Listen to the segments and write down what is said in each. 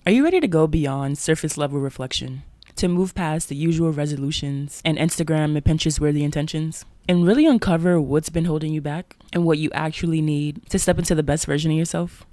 Are you ready to go beyond surface level reflection? To move past the usual resolutions and Instagram and Pinterest worthy intentions? And really uncover what's been holding you back and what you actually need to step into the best version of yourself?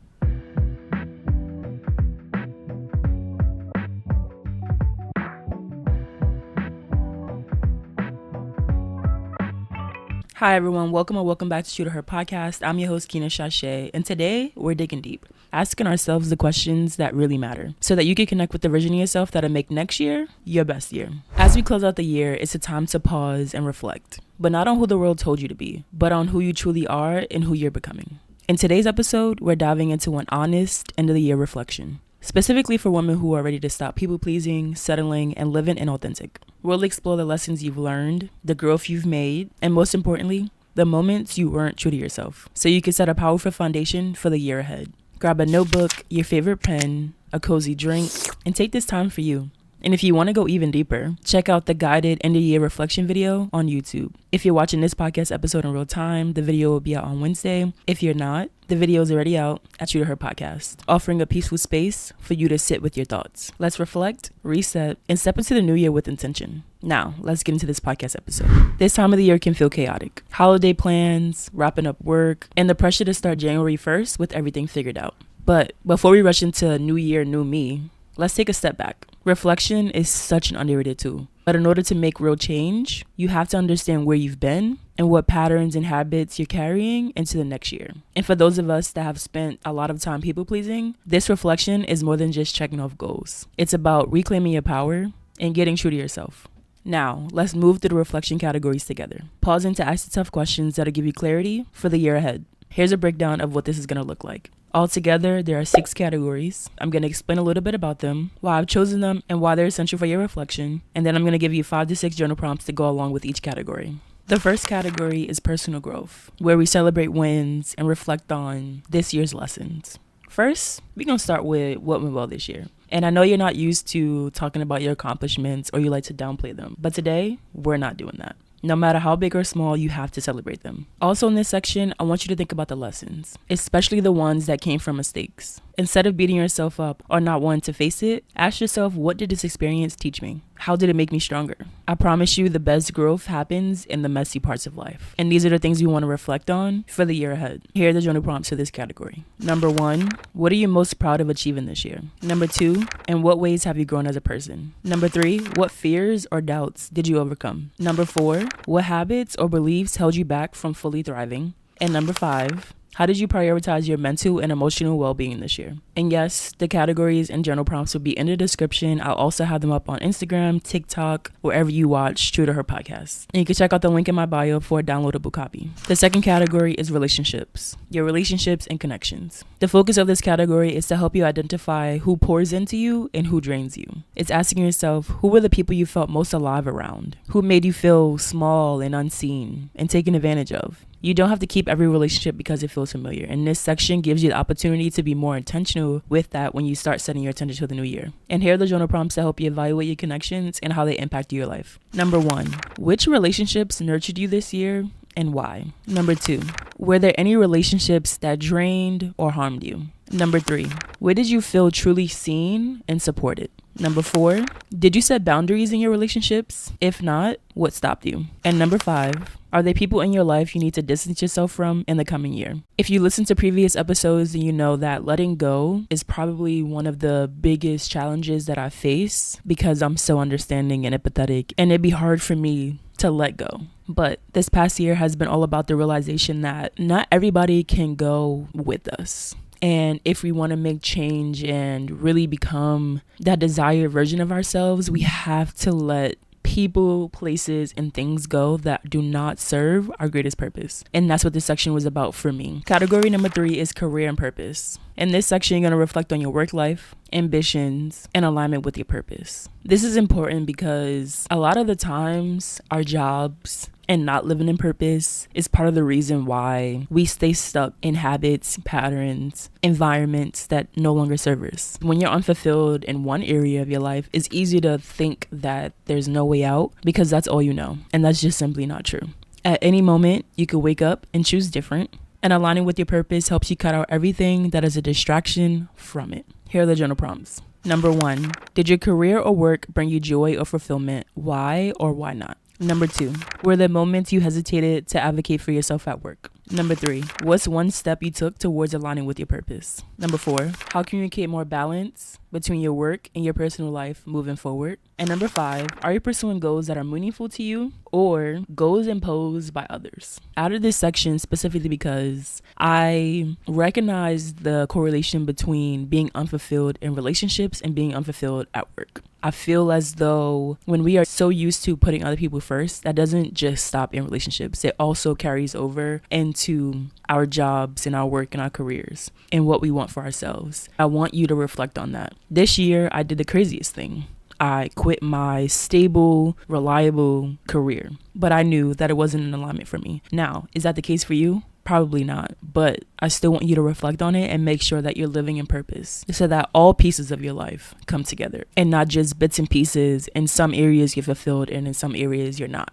Hi everyone, welcome back to Her Podcast. I'm your host Kina Shysae, and today we're digging deep, asking ourselves the questions that really matter, so that you can connect with the version of yourself that'll make next year your best year. As we close out the year, it's a time to pause and reflect, but not on who the world told you to be, but on who you truly are and who you're becoming. In today's episode, we're diving into an honest end of the year reflection, specifically for women who are ready to stop people-pleasing, settling, and living inauthentic. We'll explore the lessons you've learned, the growth you've made, and most importantly, the moments you weren't true to yourself, so you can set a powerful foundation for the year ahead. Grab a notebook, your favorite pen, a cozy drink, and take this time for you. And if you want to go even deeper, check out the guided end of year reflection video on YouTube. If you're watching this podcast episode in real time, the video will be out on Wednesday. If you're not, the video is already out at Her Podcast, offering a peaceful space for you to sit with your thoughts. Let's reflect, reset, and step into the new year with intention. Now, let's get into this podcast episode. This time of the year can feel chaotic. Holiday plans, wrapping up work, and the pressure to start January 1st with everything figured out. But before we rush into New Year, New Me, let's take a step back. Reflection is such an underrated tool. But in order to make real change, you have to understand where you've been and what patterns and habits you're carrying into the next year. And for those of us that have spent a lot of time people-pleasing, this reflection is more than just checking off goals. It's about reclaiming your power and getting true to yourself. Now, let's move through the reflection categories together, pausing to ask the tough questions that'll give you clarity for the year ahead. Here's a breakdown of what this is going to look like. Altogether, there are 6 categories. I'm going to explain a little bit about them, why I've chosen them, and why they're essential for your reflection. And then I'm going to give you 5 to 6 journal prompts to go along with each category. The first category is personal growth, where we celebrate wins and reflect on this year's lessons. First, we're going to start with what went well this year. And I know you're not used to talking about your accomplishments or you like to downplay them, but today, we're not doing that. No matter how big or small, you have to celebrate them. Also in this section, I want you to think about the lessons, especially the ones that came from mistakes. Instead of beating yourself up or not wanting to face it, ask yourself, what did this experience teach me? How did it make me stronger? I promise you the best growth happens in the messy parts of life. And these are the things you want to reflect on for the year ahead. Here are the journal prompts for this category. Number 1, what are you most proud of achieving this year? Number 2, in what ways have you grown as a person? Number 3, what fears or doubts did you overcome? Number 4, what habits or beliefs held you back from fully thriving? And number 5, how did you prioritize your mental and emotional well-being this year? And yes, the categories and journal prompts will be in the description. I'll also have them up on Instagram, TikTok, wherever you watch True to Her Podcast. And you can check out the link in my bio for a downloadable copy. The second category is relationships, your relationships and connections. The focus of this category is to help you identify who pours into you and who drains you. It's asking yourself, who were the people you felt most alive around? Who made you feel small and unseen and taken advantage of? You don't have to keep every relationship because it feels familiar. And this section gives you the opportunity to be more intentional with that when you start setting your intention to the new year. And here are the journal prompts to help you evaluate your connections and how they impact your life. Number 1, which relationships nurtured you this year and why? Number 2, were there any relationships that drained or harmed you? Number 3, where did you feel truly seen and supported? Number 4, did you set boundaries in your relationships? If not, what stopped you? And number 5, are there people in your life you need to distance yourself from in the coming year? If you listen to previous episodes, then you know that letting go is probably one of the biggest challenges that I face because I'm so understanding and empathetic, and it'd be hard for me to let go. But this past year has been all about the realization that not everybody can go with us. And if we want to make change and really become that desired version of ourselves, we have to let people, places, and things go that do not serve our greatest purpose. And that's what this section was about for me. Category number 3 is career and purpose. In this section, you're going to reflect on your work life, ambitions, and alignment with your purpose. This is important because a lot of the times our jobs and not living in purpose is part of the reason why we stay stuck in habits, patterns, environments that no longer serve us. When you're unfulfilled in one area of your life, it's easy to think that there's no way out because that's all you know. And that's just simply not true. At any moment, you could wake up and choose different. And aligning with your purpose helps you cut out everything that is a distraction from it. Here are the journal prompts. Number 1, did your career or work bring you joy or fulfillment? Why or why not? Number 2, were there moments you hesitated to advocate for yourself at work? Number 3, what's one step you took towards aligning with your purpose? Number 4, how can you create more balance between your work and your personal life moving forward? And number 5, are you pursuing goals that are meaningful to you or goals imposed by others? Out of this section specifically because I recognize the correlation between being unfulfilled in relationships and being unfulfilled at work. I feel as though when we are so used to putting other people first, that doesn't just stop in relationships. It also carries over into our jobs and our work and our careers and what we want for ourselves. I want you to reflect on that. This year, I did the craziest thing. I quit my stable, reliable career, but I knew that it wasn't in alignment for me. Now, is that the case for you? Probably not, but I still want you to reflect on it and make sure that you're living in purpose so that all pieces of your life come together and not just bits and pieces. In some areas you're fulfilled and in some areas you're not.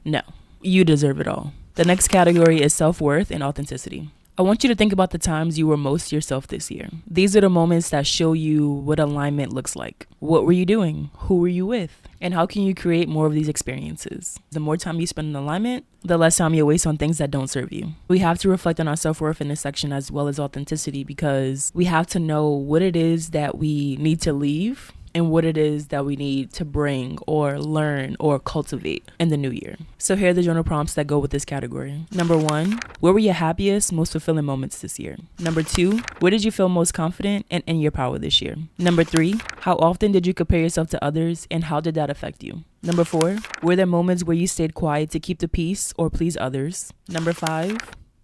No, you deserve it all. The next category is self-worth and authenticity. I want you to think about the times you were most yourself this year. These are the moments that show you what alignment looks like. What were you doing? Who were you with? And how can you create more of these experiences? The more time you spend in alignment, the less time you waste on things that don't serve you. We have to reflect on our self-worth in this section as well as authenticity because we have to know what it is that we need to leave and what it is that we need to bring or learn or cultivate in the new year. So here are the journal prompts that go with this category. Number 1, where were your happiest, most fulfilling moments this year? Number 2, where did you feel most confident and in your power this year? Number 3, how often did you compare yourself to others and how did that affect you? Number 4, were there moments where you stayed quiet to keep the peace or please others? Number 5,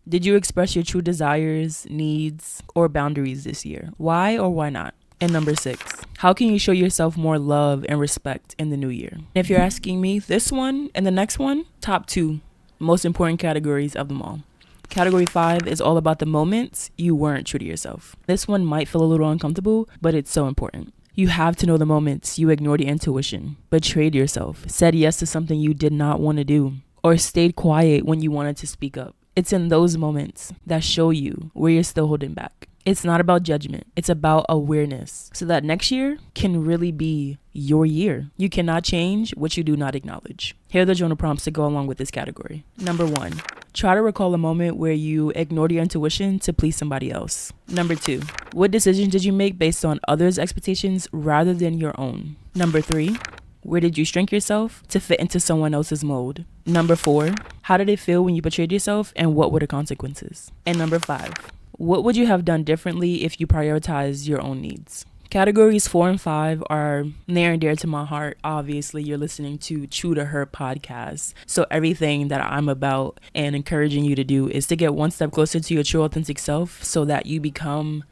did you express your true desires, needs, or boundaries this year? Why or why not? And number 6, how can you show yourself more love and respect in the new year? And if you're asking me, this one and the next one, top 2 most important categories of them all. Category 5 is all about the moments you weren't true to yourself. This one might feel a little uncomfortable, but it's so important. You have to know the moments you ignored your intuition, betrayed yourself, said yes to something you did not want to do, or stayed quiet when you wanted to speak up. It's in those moments that show you where you're still holding back. It's not about judgment. It's about awareness so that next year can really be your year. You cannot change what you do not acknowledge. Here are the journal prompts to go along with this category. Number 1, try to recall a moment where you ignored your intuition to please somebody else. Number 2, what decisions did you make based on others' expectations rather than your own? Number 3, where did you shrink yourself to fit into someone else's mold? Number 4, how did it feel when you betrayed yourself and what were the consequences? And number 5, what would you have done differently if you prioritized your own needs? Categories 4 and 5 are near and dear to my heart. Obviously, you're listening to True to Her podcast. So everything that I'm about and encouraging you to do is to get one step closer to your true authentic self so that you become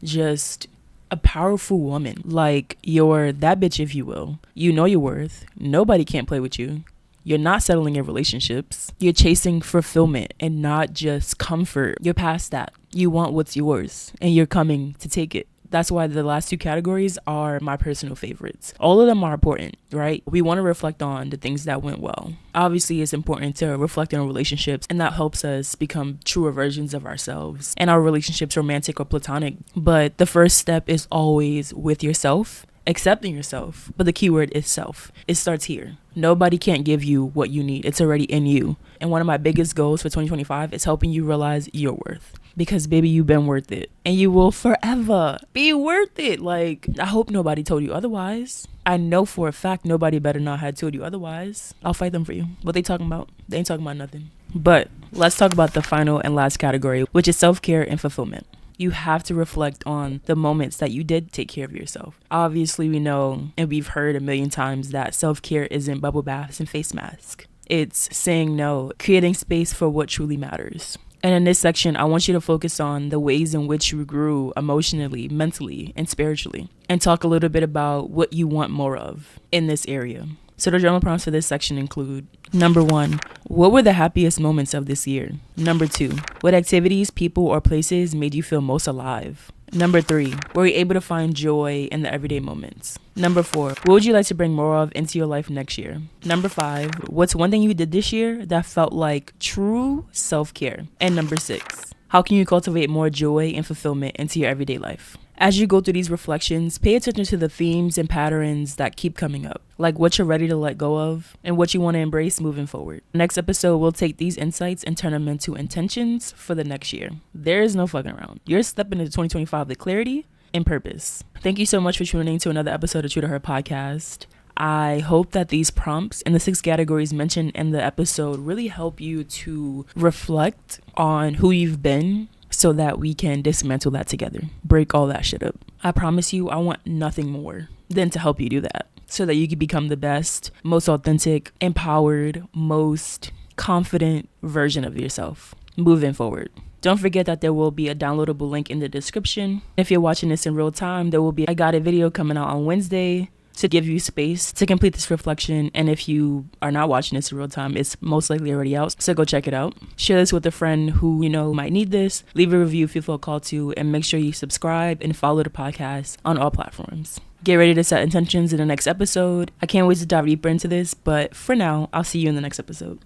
just a powerful woman. Like you're that bitch, if you will. You know your worth. Nobody can't play with you. You're not settling in relationships. You're chasing fulfillment and not just comfort. You're past that. You want what's yours and you're coming to take it. That's why the last 2 categories are my personal favorites. All of them are important, right? We want to reflect on the things that went well. Obviously, it's important to reflect on relationships, and that helps us become truer versions of ourselves and our relationships, romantic or platonic. But the first step is always with yourself, accepting yourself. But the key word is self. It starts here. Nobody can't give you what you need. It's already in you. And one of my biggest goals for 2025 is helping you realize your worth. Because baby, you've been worth it. And you will forever be worth it. Like, I hope nobody told you otherwise. I know for a fact nobody better not have told you otherwise. I'll fight them for you. What they talking about? They ain't talking about nothing. But let's talk about the final and last category, which is self-care and fulfillment. You have to reflect on the moments that you did take care of yourself. Obviously, we know and we've heard a million times that self-care isn't bubble baths and face masks. It's saying no, creating space for what truly matters. And in this section, I want you to focus on the ways in which you grew emotionally, mentally, and spiritually, and talk a little bit about what you want more of in this area. So the journal prompts for this section include: number 1, what were the happiest moments of this year? Number 2, what activities, people, or places made you feel most alive? Number 3, were you able to find joy in the everyday moments? Number 4, what would you like to bring more of into your life next year? Number 5, what's one thing you did this year that felt like true self-care? And number 6, how can you cultivate more joy and fulfillment into your everyday life? As you go through these reflections, pay attention to the themes and patterns that keep coming up, like what you're ready to let go of and what you want to embrace moving forward. Next episode, we'll take these insights and turn them into intentions for the next year. There is no fucking around. You're stepping into 2025 with clarity and purpose. Thank you so much for tuning to another episode of True to Her podcast. I hope that these prompts and the 6 categories mentioned in the episode really help you to reflect on who you've been, so that we can dismantle that together, break all that shit up. I promise you, I want nothing more than to help you do that so that you can become the best, most authentic, empowered, most confident version of yourself moving forward. Don't forget that there will be a downloadable link in the description. If you're watching this in real time, there will be a guided video coming out on Wednesday to give you space to complete this reflection. And if you are not watching this in real time, it's most likely already out, so go check it out. Share this with a friend who you know might need this. Leave a review if you feel called to, and make sure you subscribe and follow the podcast on all platforms. Get ready to set intentions in the next episode. I can't wait to dive deeper into this, but for now, I'll see you in the next episode.